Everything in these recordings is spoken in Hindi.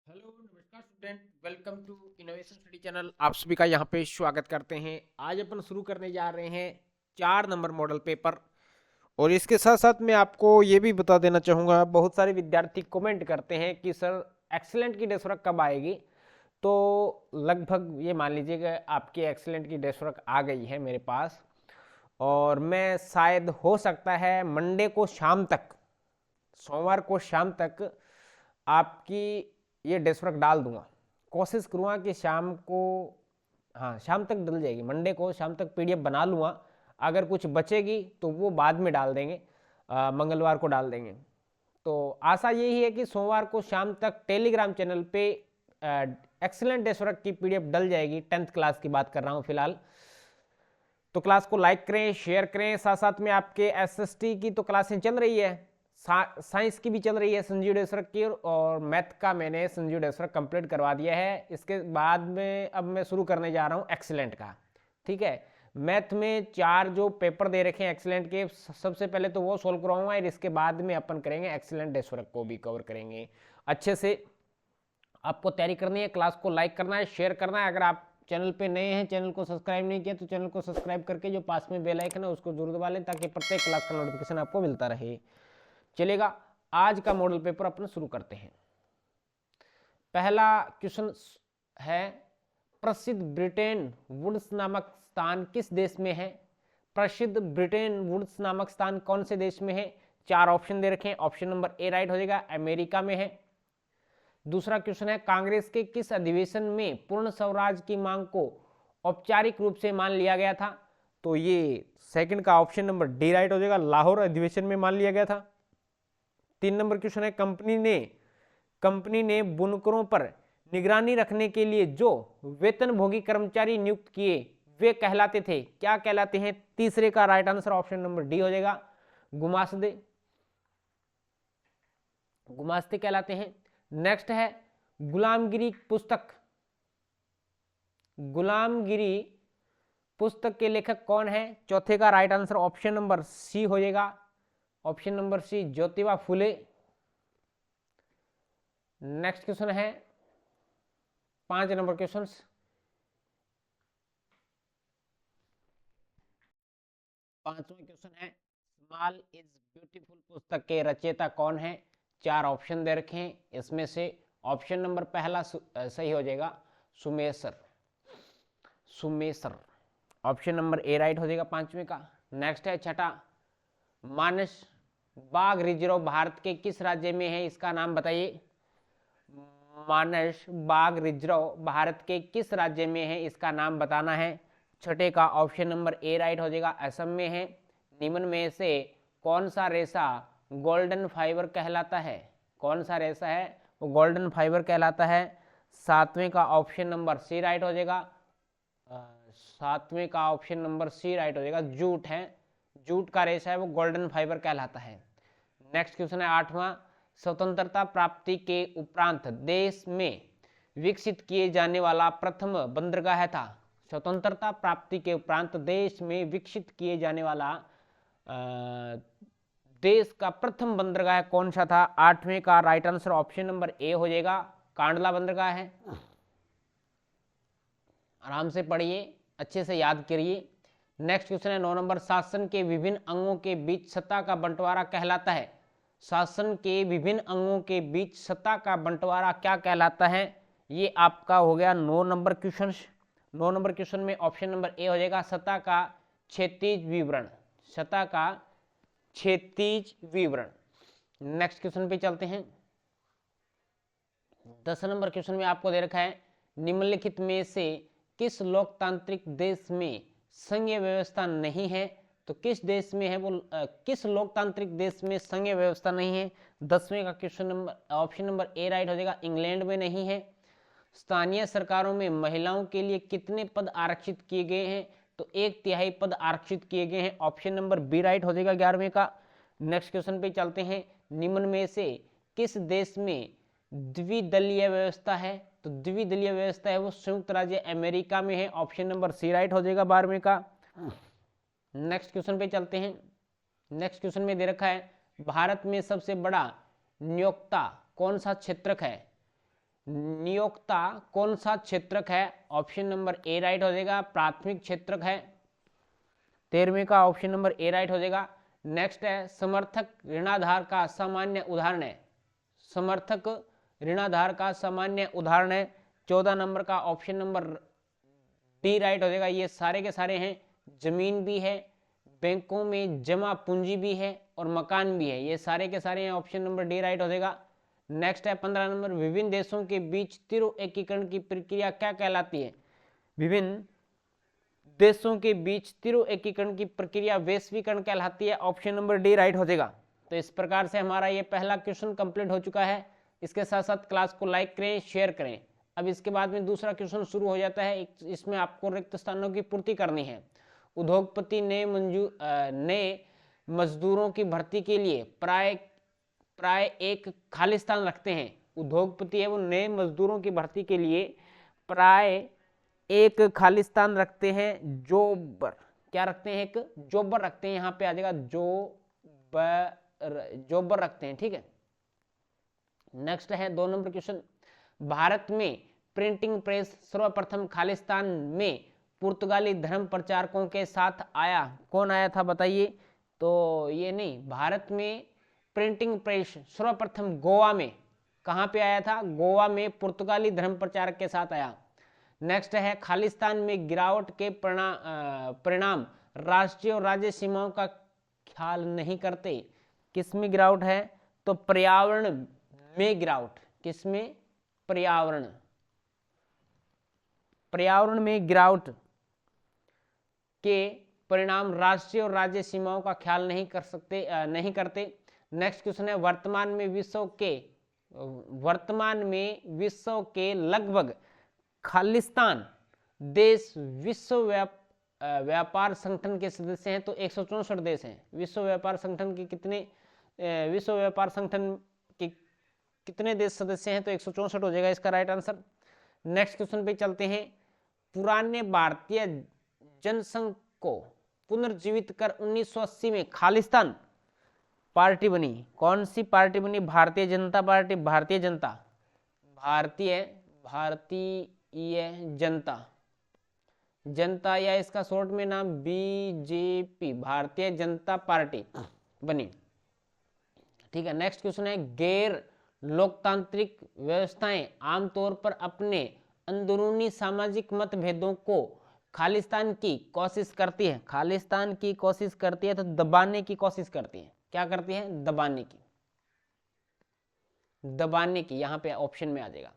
हेलो नमस्कार student, welcome to innovation study channel. आप सभी का यहाँ पे स्वागत करते हैं। आज अपन शुरू करने जा रहे हैं 4 नंबर मॉडल पेपर। और इसके साथ साथ मैं आपको ये भी बता देना चाहूँगा, बहुत सारे विद्यार्थी कमेंट करते हैं कि सर एक्सीलेंट की डेट वर्क कब आएगी। तो लगभग ये मान लीजिए कि आपकी एक्सीलेंट की डेट वर्क आ गई है मेरे पास, और मैं शायद हो सकता है मंडे को शाम तक, सोमवार को शाम तक आपकी ये डिस्क वर्क डाल दूंगा। कोशिश करूँगा कि शाम को, हाँ शाम तक डल जाएगी, मंडे को शाम तक पीडीएफ बना लूँगा। अगर कुछ बचेगी तो वो बाद में डाल देंगे, मंगलवार को डाल देंगे। तो आशा यही है कि सोमवार को शाम तक टेलीग्राम चैनल पे एक्सीलेंट डिस्क वर्क की पीडीएफ डल जाएगी। 10th क्लास की बात कर रहा हूँ फिलहाल। तो क्लास को लाइक करें, शेयर करें। साथ साथ में आपके एसएसटी की तो क्लासें चल रही है, साइंस की भी चल रही है संजीव डेसरक की, और मैथ का मैंने संजीव डेसरक कंप्लीट करवा दिया है। इसके बाद में अब मैं शुरू करने जा रहा हूँ एक्सीलेंट का। ठीक है, मैथ में 4 जो पेपर दे रखे हैं एक्सीलेंट के, सबसे पहले तो वो सोल्व करवाऊंगा, और इसके बाद में अपन करेंगे एक्सीलेंट डेसरक को भी कवर करेंगे अच्छे से। आपको तैयारी करनी है, क्लास को लाइक करना है, शेयर करना है। अगर आप चैनल पे नए हैं, चैनल को सब्सक्राइब नहीं किया, तो चैनल को सब्सक्राइब करके जो पास में बेल आइकन है उसको जरूर दबा लें, ताकि प्रत्येक क्लास का नोटिफिकेशन आपको मिलता रहे। चलेगा, आज का मॉडल पेपर अपन शुरू करते हैं। पहला क्वेश्चन है, प्रसिद्ध ब्रिटेन वुड्स नामक स्थान किस देश में है। प्रसिद्ध ब्रिटेन वुड्स नामक स्थान कौन से देश में है। 4 ऑप्शन दे रखे हैं। ऑप्शन नंबर ए राइट हो जाएगा, अमेरिका में है। दूसरा क्वेश्चन है, कांग्रेस के किस अधिवेशन में पूर्ण स्वराज की मांग को औपचारिक रूप से मान लिया गया था। तो ये सेकंड का ऑप्शन नंबर डी राइट हो जाएगा, लाहौर अधिवेशन में मान लिया गया था। 3 नंबर क्वेश्चन है, कंपनी ने बुनकरों पर निगरानी रखने के लिए जो वेतनभोगी कर्मचारी नियुक्त किए वे कहलाते थे, क्या कहलाते हैं। तीसरे का right answer option number D हो जाएगा, गुमास्ते, गुमास्ते कहलाते हैं। नेक्स्ट है, गुलामगिरी पुस्तक, गुलामगिरी पुस्तक के लेखक कौन है। चौथे का right answer option number C हो जाएगा, option number C Jyotiba Phule. Next question है 5 नंबर क्वेश्चन, पांचवा क्वेश्चन है, स्मॉल इज ब्यूटीफुल पुस्तक के रचयिता कौन है। 4 ऑप्शन दे रखे हैं, इसमें से ऑप्शन नंबर पहला सही हो जाएगा, सुमेसर, सुमेसर। ऑप्शन नंबर ए राइट हो जाएगा 5वें का। नेक्स्ट है छठा, मानस बाग रिजर्व भारत के किस राज्य में है, इसका नाम बताइए। मानस बाग रिजर्व भारत के किस राज्य में है, इसका नाम बताना है। छठे का ऑप्शन नंबर ए राइट हो जाएगा, असम में है। निम्न में से कौन सा रेशा गोल्डन फाइबर कहलाता है, कौन सा रेशा है वो गोल्डन फाइबर कहलाता है। 7वें का ऑप्शन नंबर सी राइट हो जाएगा, 7वें का ऑप्शन नंबर सी राइट हो जाएगा, जूट है, जूट का रेशा है वो गोल्डन फाइबर कहलाता है। नेक्स्ट क्वेश्चन है 8वां, स्वतंत्रता प्राप्ति के उपरांत देश में विकसित किए जाने वाला प्रथम बंदरगाह था। स्वतंत्रता प्राप्ति के उपरांत देश में विकसित किए जाने वाला देश का प्रथम बंदरगाह कौन सा था। 8वें का right answer option number A हो जाएगा, कांडला बंदरगाह है। आराम से पढ़िए, अच्छे से याद करिए। नेक्स्ट क्वेश्चन है 9 नंबर, शासन के विभिन्न अंगों के बीच सत्ता का बंटवारा कहलाता है। शासन के विभिन्न अंगों के बीच सत्ता का बंटवारा क्या कहलाता है। ये आपका हो गया 9 नंबर क्वेश्चन। 9 नंबर क्वेश्चन में ऑप्शन नंबर ए हो जाएगा, सत्ता का क्षैतिज विवरण, सत्ता का क्षैतिज विवरण। नेक्स्ट क्वेश्चन पे चलते हैं। 10 नंबर क्वेश्चन में आपको दे रखा है, निम्नलिखित में से किस लोकतांत्रिक देश में संघीय व्यवस्था नहीं है। तो किस देश में है वो, किस लोकतांत्रिक देश में संघीय व्यवस्था नहीं है। 10वें का question number option number A right हो जाएगा, इंग्लैंड में नहीं है। स्थानीय सरकारों में महिलाओं के लिए कितने पद आरक्षित किए गए हैं। तो 1/3 पद आरक्षित किए गए हैं, ऑप्शन नंबर बी राइट हो जाएगा 11वें का। नेक्स्ट क्वेश्चन पे चलते हैं, निम्न में से किस देश में द्विदलीय व्यवस्था है। तो द्विदलीय व्यवस्था है वो संयुक्त राज्य अमेरिका में है, ऑप्शन नंबर सी राइट हो जाएगा 12वें का। नेक्स्ट क्वेश्चन पे चलते हैं। नेक्स्ट क्वेश्चन में दे रखा है, भारत में सबसे बड़ा नियोक्ता कौन सा क्षेत्रक है। नियोक्ता कौन सा क्षेत्रक है? ऑप्शन नंबर ए राइट हो जाएगा, प्राथमिक क्षेत्रक है। 13वें का ऑप्शन नंबर ए राइट हो जाएगा। नेक्स्ट है समर्थक ऋणाधार का सामान्य उदाहरण है। समर्थक ऋणाधार का सामान्य उदाहरण है। 14 नंबर का ऑप्शन नंबर डी राइट हो जाएगा। ये सारे के सारे हैं, जमीन भी है, बैंकों में जमा पूंजी भी है और मकान भी है, ये सारे के सारे हैं। ऑप्शन नंबर डी राइट हो जाएगा। नेक्स्ट है 15 नंबर, विभिन्न देशों के बीच तीव्र एकीकरण की प्रक्रिया क्या कहलाती है? विभिन्न देशों के बीच तीव्र एकीकरण की प्रक्रिया वैश्वीकरण कहलाती है। ऑप्शन नंबर डी राइट हो जाएगा। तो इस प्रकार से हमारा ये पहला क्वेश्चन कंप्लीट हो चुका है। इसके साथ साथ क्लास को लाइक करें, शेयर करें। अब इसके बाद में दूसरा क्वेश्चन शुरू हो जाता है। इसमें आपको रिक्त स्थानों की पूर्ति करनी है। उद्योगपति नए मजदूरों की भर्ती के लिए प्राय एक खाली स्थान रखते हैं। उद्योगपति है वो नए मजदूरों की भर्ती के लिए प्राय एक खाली स्थान रखते हैं। जोबर क्या रखते हैं? एक जोबर रखते हैं। यहाँ पे आ जाएगा जोबर रखते हैं। ठीक है। नेक्स्ट है 2 नंबर क्वेश्चन, भारत में प्रिंटिंग प्रेस सर्वप्रथम खालिस्तान में पुर्तगाली धर्म प्रचारकों के साथ आया। कौन आया था बताइए? तो ये नहीं, भारत में प्रिंटिंग प्रेस सर्वप्रथम गोवा में, कहाँ पे आया था? गोवा में पुर्तगाली धर्म प्रचारक के साथ आया। नेक्स्ट है खालिस्तान में गिरावट के परिणाम राष्ट्रीय और राज्य सीमाओं का ख्याल नहीं करते। किसमें गिरावट है? तो पर्यावरण में गिरावट। किसमें? पर्यावरण में गिरावट के परिणाम राष्ट्रीय और राज्य सीमाओं का ख्याल नहीं करते। नेक्स्ट क्वेश्चन है वर्तमान में विश्व के लगभग खालिस्तान देश विश्व व्यापार संगठन के सदस्य हैं। तो 164 देश हैं। विश्व व्यापार संगठन के कितने देश सदस्य हैं? तो 164 हो जाएगा इसका राइट आंसर। नेक्स्ट क्वेश्चन पे चलते हैं। पुराने भारतीय जनसंघ को पुनर्जीवित कर 1980 में खालिस्तान पार्टी बनी। कौन सी पार्टी बनी? भारतीय जनता पार्टी। भारतीय जनता या इसका शॉर्ट में नाम बीजेपी, भारतीय जनता पार्टी बनी। ठीक है। नेक्स्ट क्वेश्चन है गैर लोकतांत्रिक व्यवस्थाएं आमतौर पर अपने अंदरूनी सामाजिक मतभेदों को खालिस्तान की कोशिश करती है। खालिस्तान की कोशिश करती है तो दबाने की कोशिश करती है। क्या करती है? दबाने की। यहाँ पे ऑप्शन में आ जाएगा।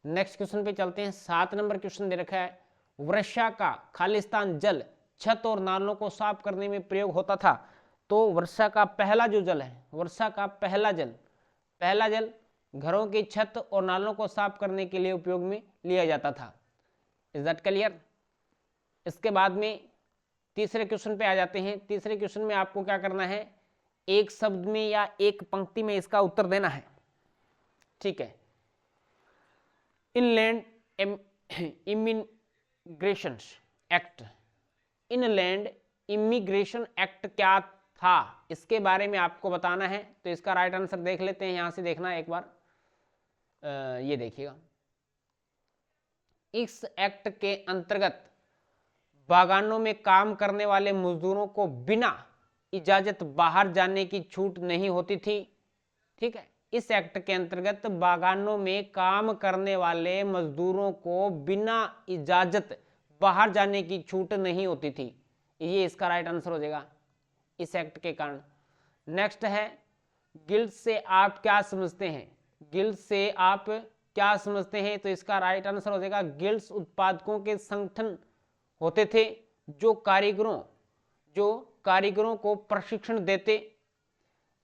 नेक्स्ट क्वेश्चन पे चलते हैं। 7 नंबर क्वेश्चन दे रखा है, वर्षा का खालिस्तान जल छत और नालों को साफ करने में प्रयोग होता था। तो वर्षा का पहला जो जल है, वर्षा का पहला जल घरों की छत और नालों को साफ करने के लिए उपयोग में लिया जाता था। Is that clear? इसके बाद में तीसरे क्वेश्चन पे आ जाते हैं। तीसरे क्वेश्चन में आपको क्या करना है? एक शब्द में या एक पंक्ति में इसका उत्तर देना है। ठीक है। इनलैंड इमिग्रेशन एक्ट क्या था? इसके बारे में आपको बताना है। तो इसका राइट आंसर देख लेते हैं। यहां से देखना एक बार, ये देखिएगा। इस एक्ट के अंतर्गत बागानों में काम करने वाले मजदूरों को बिना इजाजत बाहर जाने की छूट नहीं होती थी। ठीक है। इस एक्ट के अंतर्गत बागानों में काम करने वाले मजदूरों को बिना इजाजत बाहर जाने की छूट नहीं होती थी। ये इसका राइट आंसर हो जाएगा इस एक्ट के कारण। नेक्स्ट है गिल्ड से आप क्या समझते हैं? गिल्ड से आप क्या समझते हैं? तो इसका राइट आंसर हो जाएगा गिल्ड्स उत्पादकों के संगठन होते थे जो कारीगरों को प्रशिक्षण देते,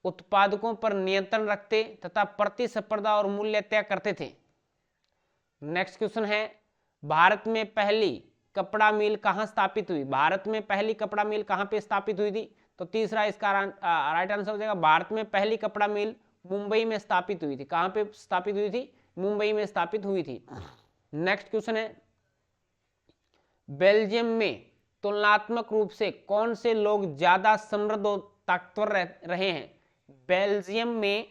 उत्पादकों पर नियंत्रण रखते तथा प्रतिस्पर्धा और मूल्य तय करते थे। नेक्स्ट क्वेश्चन है भारत में पहली कपड़ा मिल कहां स्थापित हुई? भारत में पहली कपड़ा मिल कहां पे स्थापित हुई थी? तो तीसरा इसका राइट आंसर हो जाएगा भारत में पहली कपड़ा मिल मुंबई में स्थापित हुई थी। कहां पे स्थापित हुई थी? मुंबई में स्थापित हुई थी। नेक्स्ट क्वेश्चन है बेल्जियम में तुलनात्मक रूप से कौन से लोग ज्यादा समृद्ध और ताकतवर रहे हैं? बेल्जियम में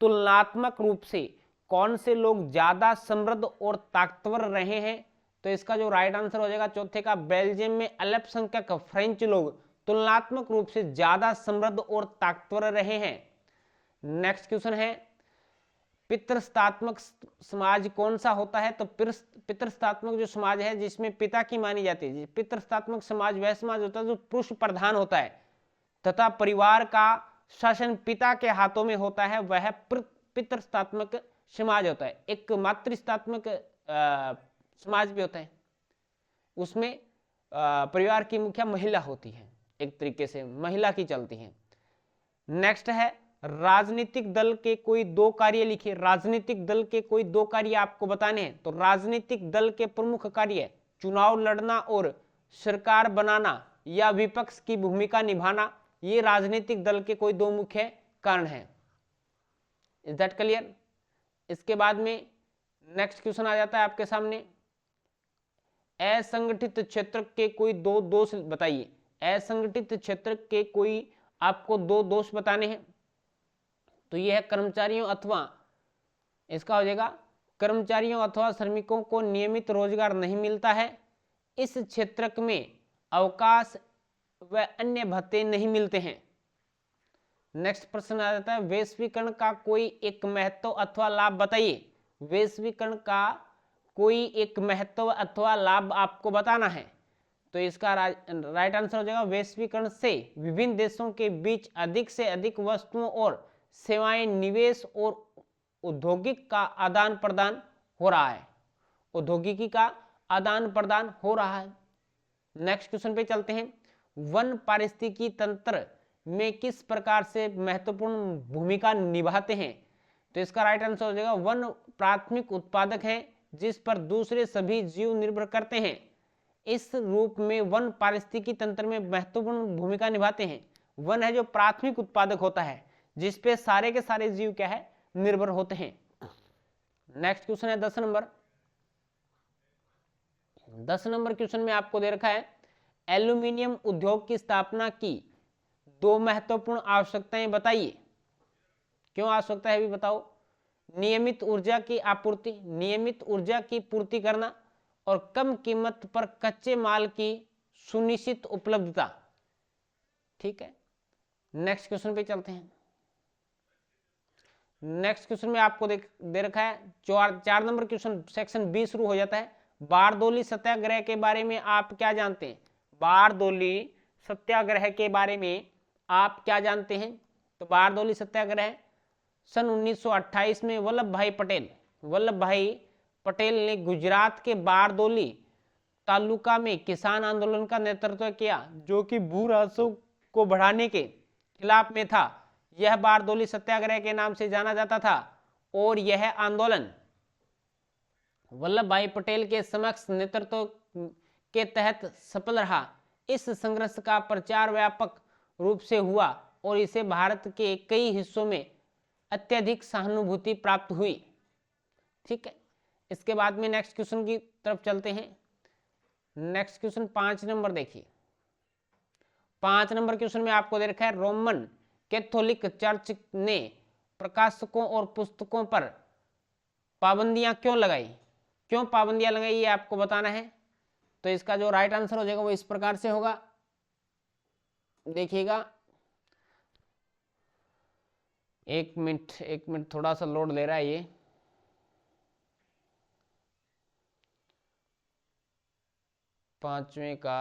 तुलनात्मक रूप से कौन से लोग ज्यादा समृद्ध और ताकतवर रहे हैं? तो इसका जो राइट आंसर हो जाएगा चौथे का, बेल्जियम में अल्पसंख्यक फ्रेंच लोग तुलनात्मक रूप से ज्यादा समृद्ध और ताकतवर रहे हैं। नेक्स्ट क्वेश्चन है, पितृसत्तात्मक समाज कौन सा होता है? तो पितृसत्तात्मक जो समाज है जिसमें पिता की मानी जाती है, पितृसत्तात्मक समाज वह समाज होता है जो पुरुष प्रधान होता है तथा परिवार का शासन पिता के हाथों में होता है, वह पितृसत्तात्मक समाज होता है। एक मातृसत्तात्मक समाज भी होता है, उसमें परिवार की मुखिया महिला होती है, एक तरीके से महिला की चलती है। नेक्स्ट है, राजनीतिक दल के कोई दो कार्य लिखिए। राजनीतिक दल के कोई दो कार्य आपको बताने हैं। तो राजनीतिक दल के प्रमुख कार्य चुनाव लड़ना और सरकार बनाना या विपक्ष की भूमिका निभाना, ये राजनीतिक दल के कोई दो मुख्य कारण हैं। Is that clear? इसके बाद में नेक्स्ट क्वेश्चन आ जाता है आपके सामने, असंगठित क्षेत्र के कोई दो दोष बताइए। असंगठित क्षेत्र के कोई आपको दो दोष बताने हैं। तो यह है कर्मचारियों अथवा, इसका हो जाएगा कर्मचारियों अथवा श्रमिकों को नियमित रोजगार नहीं मिलता है, इस क्षेत्र में अवकाश व अन्य भत्ते नहीं मिलते हैं। नेक्स्ट प्रश्न आ जाता है, वैश्वीकरण का कोई एक महत्व अथवा लाभ बताइए। वैश्वीकरण का कोई एक महत्व अथवा लाभ आपको बताना है। तो इसका राइट आंसर हो जाएगा, वैश्वीकरण से विभिन्न देशों के बीच अधिक से अधिक वस्तुओं और सेवाएं, निवेश और औद्योगिक का आदान प्रदान हो रहा है। औद्योगिकी का आदान प्रदान हो रहा है। नेक्स्ट क्वेश्चन पे चलते हैं, वन पारिस्थितिकी तंत्र में किस प्रकार से महत्वपूर्ण भूमिका निभाते हैं? तो इसका राइट आंसर हो जाएगा, वन प्राथमिक उत्पादक है जिस पर दूसरे सभी जीव निर्भर करते हैं। इस रूप में वन पारिस्थितिकी तंत्र में महत्वपूर्ण भूमिका निभाते हैं। वन है जो प्राथमिक उत्पादक होता है जिसपे सारे के सारे जीव क्या है, निर्भर होते हैं। नेक्स्ट क्वेश्चन है 10 नंबर। 10 नंबर क्वेश्चन में आपको दे रखा है, एल्यूमिनियम उद्योग की स्थापना की दो महत्वपूर्ण आवश्यकताएं बताइए। क्यों आवश्यकता है भी बताओ। नियमित ऊर्जा की आपूर्ति, नियमित ऊर्जा की पूर्ति करना और कम कीमत पर कच्चे माल की सुनिश्चित उपलब्धता। ठीक है, नेक्स्ट क्वेश्चन पे चलते हैं। नेक्स्ट क्वेश्चन में आपको दे रखा है 4 नंबर क्वेश्चन, सेक्शन बी शुरू हो जाता है, बारदोली सत्याग्रह के बारे में आप क्या जानते हैं? बारदोली सत्याग्रह के बारे में आप क्या जानते हैं? तो बारदोली सत्याग्रह सन 1928 में वल्लभ भाई पटेल ने गुजरात के बारदोली तालुका में किसान आंदोलन का नेतृत्व किया, जो कि भू राजस्व को बढ़ाने के खिलाफ में था। यह बारदोली सत्याग्रह के नाम से जाना जाता था और यह आंदोलन वल्लभ भाई पटेल के समक्ष नेतृत्व के तहत सफल रहा। इस संघर्ष का प्रचार व्यापक रूप से हुआ और इसे भारत के कई हिस्सों में अत्यधिक सहानुभूति प्राप्त हुई। ठीक है, इसके बाद में नेक्स्ट क्वेश्चन की तरफ चलते हैं। नेक्स्ट क्वेश्चन 5 नंबर देखिए। 5 नंबर क्वेश्चन में आपको दे रखा है, रोमन कैथोलिक चर्च ने प्रकाशकों और पुस्तकों पर पाबंदियां क्यों लगाई? क्यों पाबंदियां लगाई ये आपको बताना है। तो इसका जो राइट आंसर हो जाएगा वो इस प्रकार से होगा, देखिएगा। एक मिनट थोड़ा सा लोड ले रहा है ये। पांचवें का,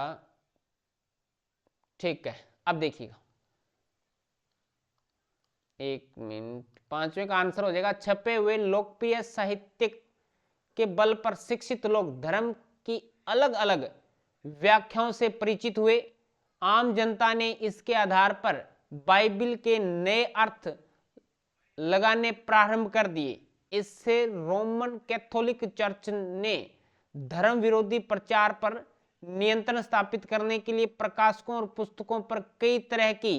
ठीक है, अब देखिएगा, एक मिनट। 5वें का आंसर हो जाएगा, छपे हुए लोकप्रिय साहित्य के बल पर शिक्षित लोग धर्म की अलग अलग व्याख्याओं से परिचित हुए। आम जनता ने इसके आधार पर बाइबिल के नए अर्थ लगाने प्रारंभ कर दिए। इससे रोमन कैथोलिक चर्च ने धर्म विरोधी प्रचार पर नियंत्रण स्थापित करने के लिए प्रकाशकों और पुस्तकों पर कई तरह की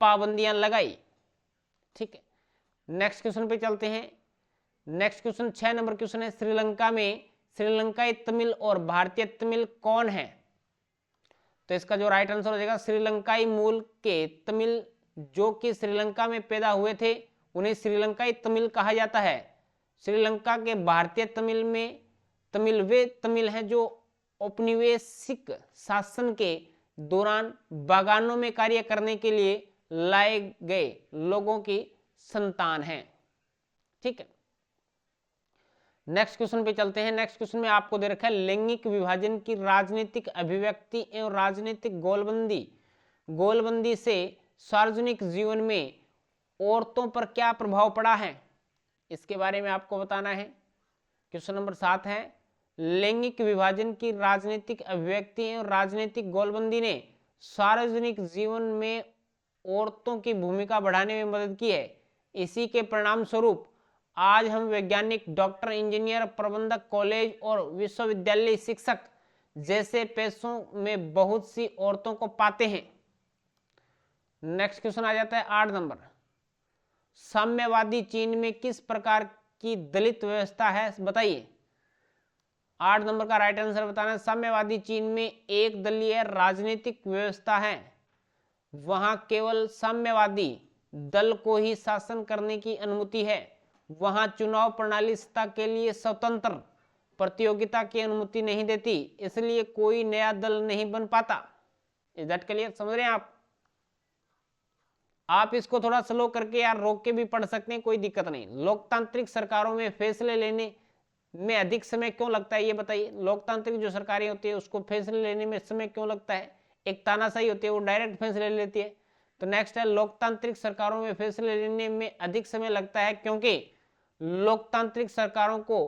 पाबंदियां लगाई। ठीक है, नेक्स्ट क्वेश्चन पे चलते हैं। नेक्स्ट क्वेश्चन 6 नंबर क्वेश्चन है, श्रीलंका में श्रीलंकाई तमिल और भारतीय तमिल कौन है? तो इसका जो राइट आंसर हो जाएगा, श्रीलंकाई मूल के तमिल जो कि श्रीलंका में पैदा हुए थे उन्हें श्रीलंकाई तमिल कहा जाता है। श्रीलंका के भारतीय तमिल वे तमिल हैं जो औपनिवेशिक शासन के दौरान बागानों में कार्य करने के लिए लाए गए लोगों की संतान हैं। ठीक है, नेक्स्ट क्वेश्चन पे चलते हैं। नेक्स्ट क्वेश्चन में आपको दे रखा है लैंगिक विभाजन की राजनीतिक अभिव्यक्ति एवं राजनीतिक गोलबंदी से सार्वजनिक जीवन में औरतों पर क्या प्रभाव पड़ा है, इसके बारे में आपको बताना है। क्वेश्चन नंबर 7 है लैंगिक विभाजन की राजनीतिक अभिव्यक्ति एवं राजनीतिक गोलबंदी ने सार्वजनिक जीवन में औरतों की भूमिका बढ़ाने में मदद की है। इसी के परिणाम स्वरूप आज हम वैज्ञानिक, डॉक्टर, इंजीनियर, प्रबंधक, कॉलेज और विश्वविद्यालय शिक्षक जैसे पेशों में बहुत सी औरतों को पाते हैं। नेक्स्ट क्वेश्चन आ जाता है 8 नंबर। साम्यवादी चीन में किस प्रकार की दलित व्यवस्था है, बताइए। 8 नंबर का राइट आंसर बताना है साम्यवादी चीन में एक दलीय राजनीतिक व्यवस्था है। वहां केवल साम्यवादी दल को ही शासन करने की अनुमति है। वहां चुनाव प्रणाली सत्ता के लिए स्वतंत्र प्रतियोगिता की अनुमति नहीं देती, इसलिए कोई नया दल नहीं बन पाता। Is that clear? समझ रहे हैं आप इसको थोड़ा स्लो करके यार रोक के भी पढ़ सकते हैं, कोई दिक्कत नहीं। लोकतांत्रिक सरकारों में फैसले लेने में अधिक समय क्यों लगता है, ये बताइए। लोकतांत्रिक जो सरकारें होती है उसको फैसले लेने में समय क्यों लगता है? एक तानाशाही होती है वो डायरेक्ट फैसले लेती है। तो नेक्स्ट है लोकतांत्रिक सरकारों में फैसले लेने में अधिक समय लगता है क्योंकि लोकतांत्रिक सरकारों को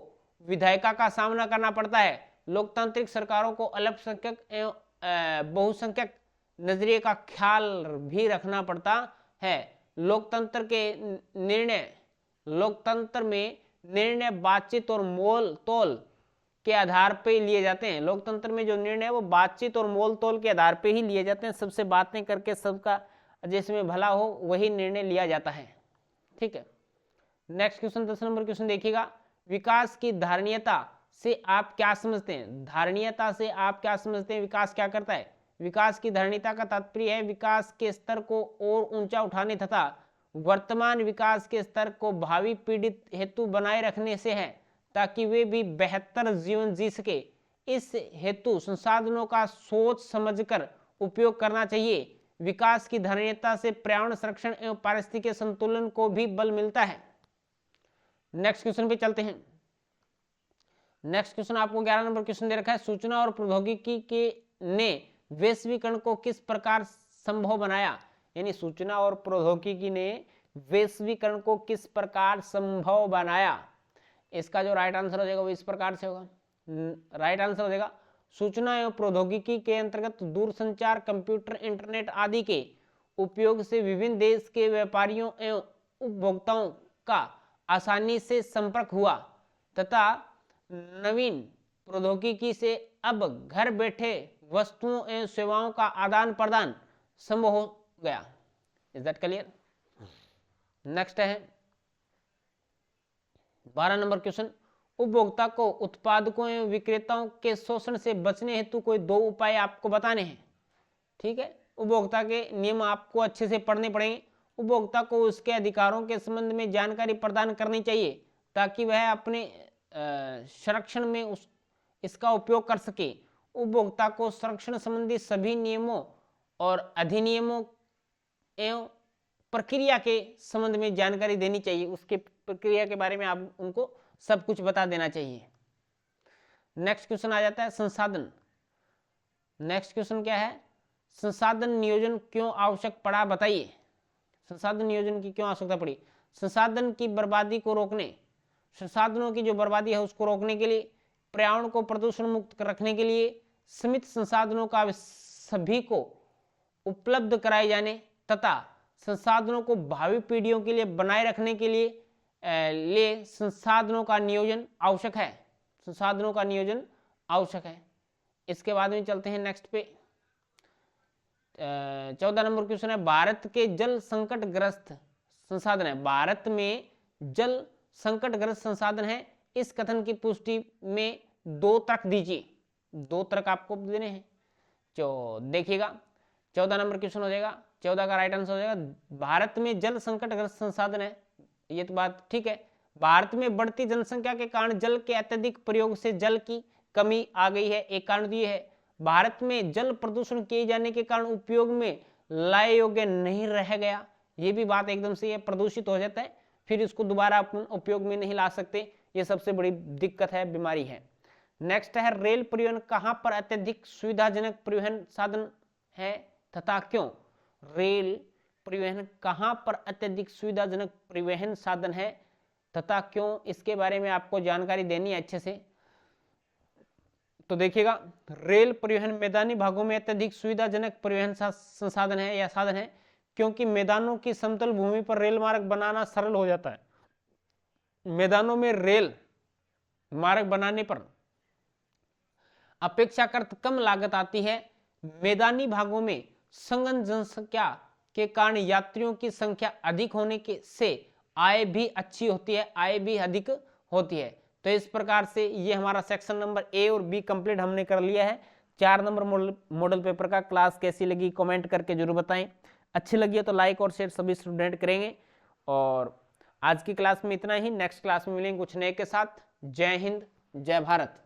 विधायिका का सामना करना पड़ता है। लोकतांत्रिक सरकारों को अल्पसंख्यक एवं बहुसंख्यक नजरिए का ख्याल भी रखना पड़ता है। लोकतंत्र में निर्णय बातचीत और मोल तोल के आधार पे लिए जाते हैं। लोकतंत्र में जो निर्णय है वो बातचीत और मोल तोल के आधार पे ही लिए जाते हैं। सबसे बातें करके सबका जिसमें भला हो वही निर्णय लिया जाता है। ठीक है, नेक्स्ट क्वेश्चन 10 नंबर क्वेश्चन देखिएगा। विकास की धारणीयता से आप क्या समझते हैं? धारणीयता से आप क्या समझते हैं? विकास क्या करता है? विकास की धारणीयता का तात्पर्य है विकास के स्तर को और ऊंचा उठाने तथा वर्तमान विकास के स्तर को भावी पीढ़ी हेतु बनाए रखने से है ताकि वे भी बेहतर जीवन जी सके। इस हेतु संसाधनों का सोच समझकर उपयोग करना चाहिए। विकास की धारणीयता से पर्यावरण संरक्षण एवं पारिस्थितिक संतुलन को भी बल मिलता है। नेक्स्ट क्वेश्चन पे चलते हैं। नेक्स्ट क्वेश्चन आपको 11 नंबर क्वेश्चन दे रखा है सूचना और प्रौद्योगिकी के ने वैश्वीकरण को किस प्रकार संभव बनाया। यानी सूचना और प्रौद्योगिकी ने वैश्वीकरण को किस प्रकार संभव बनाया। इसका जो राइट आंसर हो जाएगा वो इस प्रकार से होगा। राइट आंसर हो जाएगा सूचना एवं प्रौद्योगिकी के अंतर्गत दूरसंचार, कंप्यूटर, इंटरनेट आदि के उपयोग से विभिन्न देश के व्यापारियों एवं उपभोक्ताओं का आसानी से संपर्क हुआ तथा नवीन प्रौद्योगिकी से अब घर बैठे वस्तुओं एवं सेवाओं का आदान प्रदान संभव हो गया। Is that clear? नेक्स्ट है 12 नंबर क्वेश्चन। उपभोक्ता को उत्पादकों एवं विक्रेताओं के शोषण से बचने हेतु कोई 2 उपाय आपको बताने हैं। ठीक है, उपभोक्ता के नियम आपको अच्छे से पढ़ने पड़ेंगे। उपभोक्ता को उसके अधिकारों के संबंध में जानकारी प्रदान करनी चाहिए ताकि वह अपने संरक्षण में इसका उपयोग कर सके। उपभोक्ता को संरक्षण संबंधी सभी नियमों और अधिनियमों एवं प्रक्रिया के संबंध में जानकारी देनी चाहिए। उसके प्रक्रिया के बारे में आप उनको सब कुछ बता देना चाहिए। नेक्स्ट क्वेश्चन आ जाता है संसाधन। नेक्स्ट क्वेश्चन क्या है? संसाधन नियोजन क्यों आवश्यक पड़ा, बताइए। संसाधन नियोजन की क्यों आवश्यकता पड़ी? संसाधन की बर्बादी को रोकने, संसाधनों की जो बर्बादी है उसको रोकने के लिए, पर्यावरण को प्रदूषण मुक्त रखने के लिए, सीमित संसाधनों का सभी को उपलब्ध कराए जाने तथा संसाधनों को भावी पीढ़ियों के लिए बनाए रखने के लिए संसाधनों का नियोजन आवश्यक है। संसाधनों का नियोजन आवश्यक है। इसके बाद में चलते हैं नेक्स्ट पे। 14 नंबर क्वेश्चन है भारत के जल संकट ग्रस्त संसाधन है। भारत में जल संकट ग्रस्त संसाधन है, इस कथन की पुष्टि में 2 तर्क दीजिए। 2 तर्क आपको देने हैं। जो देखिएगा 14 नंबर क्वेश्चन हो जाएगा, 14 का राइट आंसर हो जाएगा भारत में जल संकट ग्रस्त संसाधन है। ये तो बात ठीक है, भारत में बढ़ती जनसंख्या के कारण जल के अत्यधिक प्रयोग से जल की कमी आ गई है, एक कारण तो ये है। भारत में जल प्रदूषण किए जाने के कारण उपयोग में लाए योग्य नहीं रह गया, ये भी बात एकदम सही है। प्रदूषित हो जाता है फिर इसको दोबारा अपन उपयोग में नहीं ला सकते, ये सबसे बड़ी दिक्कत है, बीमारी है। नेक्स्ट है रेल परिवहन कहां पर अत्यधिक सुविधाजनक परिवहन साधन है तथा क्यों? रेल परिवहन कहां पर अत्यधिक सुविधाजनक परिवहन साधन है तथा क्यों, इसके बारे में आपको जानकारी देनी है अच्छे से। तो देखिएगा, रेल परिवहन मैदानी भागों में अत्यधिक सुविधाजनक परिवहन संसाधन है या साधन है, क्योंकि मैदानों की समतल भूमि पर रेल मार्ग बनाना सरल हो जाता है। मैदानों में रेल मार्ग बनाने पर अपेक्षाकृत कम लागत आती है। मैदानी भागों में संघन जनसंख्या के कारण यात्रियों की संख्या अधिक होने के से आय भी अच्छी होती है, आय भी अधिक होती है। तो इस प्रकार से ये हमारा सेक्शन नंबर ए और बी कंप्लीट हमने कर लिया है। 4 नंबर मॉडल पेपर का। क्लास कैसी लगी कमेंट करके जरूर बताएं, अच्छी लगी है तो लाइक और शेयर सभी स्टूडेंट करेंगे। और आज की क्लास में इतना ही, नेक्स्ट क्लास में मिलेंगे कुछ नए के साथ। जय हिंद, जय भारत।